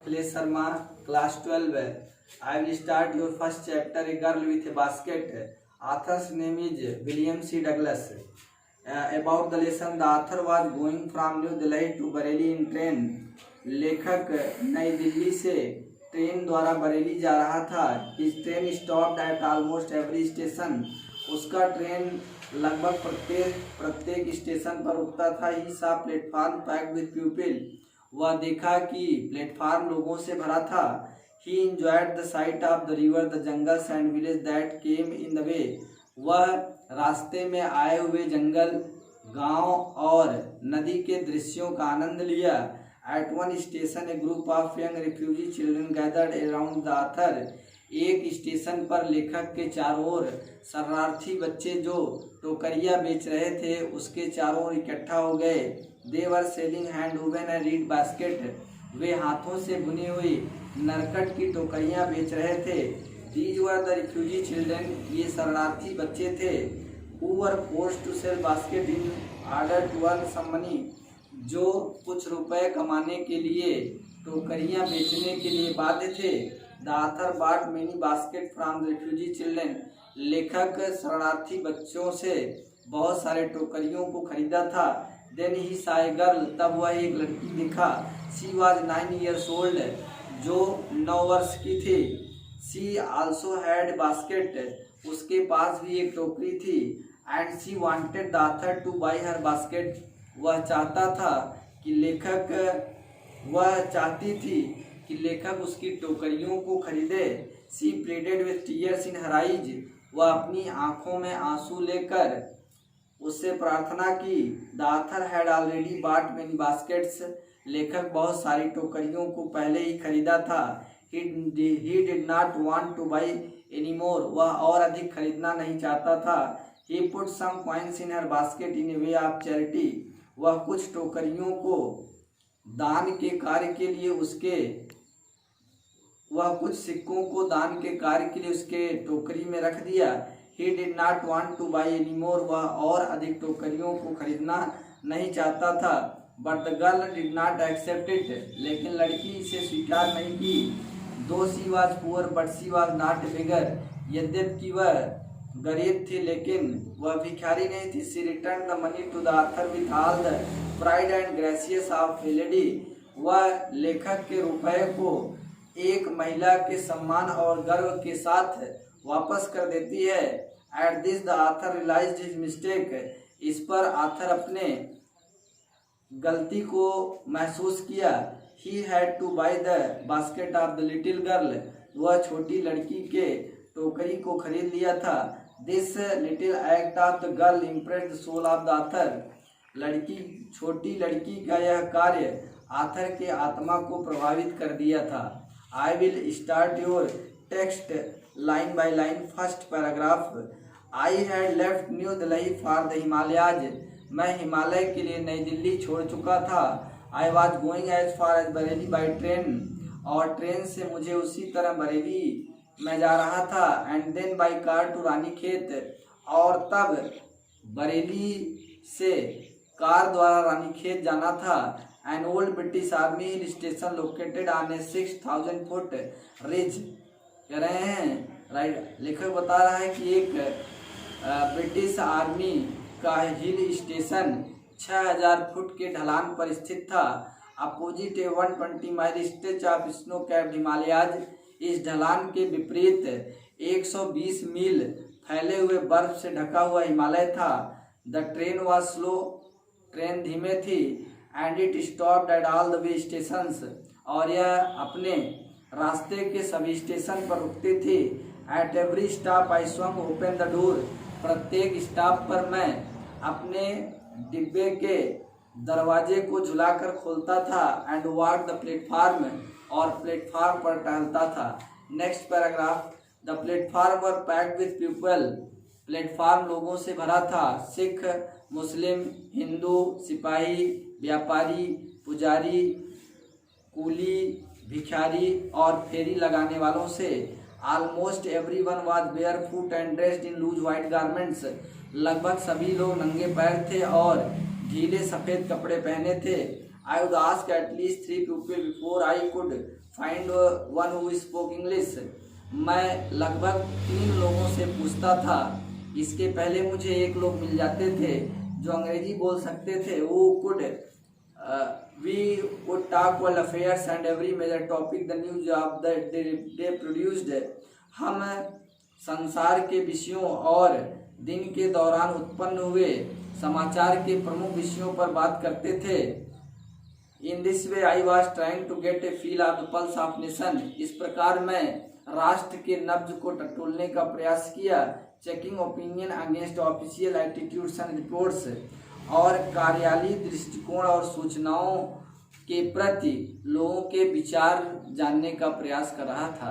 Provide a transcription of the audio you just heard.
Akhilesh Sharma, class 12. I will start your first chapter, A Girl with a Basket. Author's name is William C. Douglas. About the lesson, the author was going from New Delhi to Bareilly in train. लेखक नई दिल्ली से train द्वारा बरेली जा रहा था. His train stopped at almost every station. उसका train लगभग प्रत्येक स्टेशन पर रुकता था. He saw platform packed with people. वह देखा कि प्लेटफार्म लोगों से भरा था. He enjoyed the sight of the river, the jungles and villages that came in the way. वह रास्ते में आए हुए जंगल, गांव और नदी के दृश्यों का आनंद लिया. At one station, a group of young refugee children gathered around the author. एक स्टेशन पर लेखक के चारों ओर शरणार्थी बच्चे जो टोकरियां बेच रहे थे उसके चारों ओर इकट्ठा हो गए. They were selling hand woven and reed basket. वे हाथों से बुनी हुई नरकट की टोकरियां बेच रहे थे. These were the refugee children. ये शरणार्थी बच्चे थे. Who were forced to sell basket in order to earn some money. जो कुछ रुपए कमाने के लिए टोकरियां बेचने के लिए बाध्य थे. The author bought many baskets from the refugee children. लेखक शरणार्थी बच्चों से बहुत सारे टोकरियों को खरीदा था. Then he saw a girl. तब वह एक लड़की देखा. She was 9 years old. जो 9 वर्ष की थी. She also had basket. उसके पास भी एक टोकरी थी. And she wanted the author to buy her basket. वह चाहती थी कि लेखक उसकी टोकरियों को खरीदे. She pleaded with tears in her eyes. वह अपनी आंखों में आंसू लेकर उससे प्रार्थना की. The author had already bought many baskets. लेखक बहुत सारी टोकरियों को पहले ही खरीदा था. He did not want to buy anymore. वह और अधिक खरीदना नहीं चाहता था. He put some coins in her basket in a way of charity. वह कुछ टोकरियों को दान के कार्य के लिए उसके टोकरी में रख दिया. He did not want to buy anymore. वह और अधिक टोकरियों को खरीदना नहीं चाहता था. But the girl did not accept it. लेकिन लड़की इसे स्वीकार नहीं की. Though she was poor, but she was not a beggar. यद्यपि वह गरीब थी लेकिन वह भिखारी नहीं थी. She returned the money to the author with all the pride and grace of a lady. वह लेखक के रुपए को एक महिला के सम्मान और गर्व के साथ वापस कर देती है. At this the author realized his mistake. इस पर आथर अपने गलती को महसूस किया. He had to buy the basket of the little girl. वह छोटी लड़की के टोकरी को खरीद लिया था. This little act of the girl impressed the soul of the author. छोटी लड़की का यह कार्य आथर के आत्मा को प्रभावित कर दिया था. I will start your text line by line. First paragraph. I had left New Delhi for the Himalayas. मैं हिमालय के लिए नई दिल्ली छोड़ चुका था. I was going as far as Bareilly by train. और ट्रेन से मुझे उसी तरह बरेली मैं जा रहा था. And then by car to Ranikhet. और तब बरेली से कार द्वारा रानीखेत जाना था. An old British Army hill station located on a 6,000 foot ridge. कह रहे हैं राइट. लेखक बता रहा है कि एक ब्रिटिश आर्मी का हिल स्टेशन 6,000 फुट के ढलान पर स्थित था. Opposite 120 mile stretch of snow capped Himalayas. इस ढलान के विपरीत 120 मील फैले हुए बर्फ से ढका हुआ हिमालय था. The train was slow. Train धीमे थी. And it stopped at all the way stations. और यह अपने रास्ते के सभी स्टेशन पर रुकती थी. At every stop I swung open the door. प्रत्येक स्टॉप पर मैं अपने डिब्बे के दरवाजे को झुलाकर खोलता था. And walk the platform. और प्लेटफार्म पर टहलता था. Next paragraph. The platform were packed with people. Platform लोगों से भरा था. सिख, मुस्लिम, हिंदू, सिपाही, व्यापारी, पुजारी, कूली, भिखारी और फेरी लगाने वालों से. Almost everyone was barefoot and dressed in loose white garments. लगभग सभी लोग नंगे पैर थे और ढीले सफेद कपड़े पहने थे. I would ask at least 3 people before I could find one who spoke English. मैं लगभग 3 लोगों से पूछता था। इसके पहले मुझे 1 लोग मिल जाते थे जो अंग्रेजी बोल सकते थे। वो could we would talk world affairs and every major topic the news of the day produced। हम संसार के विषयों और दिन के दौरान उत्पन्न हुए समाचार के प्रमुख विषयों पर बात करते थे। In this way I was trying to get a feel of the pulse of nation. इस प्रकार मैं राष्ट्र के नब्ज को टटोलने का प्रयास किया। Checking opinion against official attitudes and reports, और कार्यालयीय दृष्टिकोण और सूचनाओं के प्रति लोगों के विचार जानने का प्रयास कर रहा था।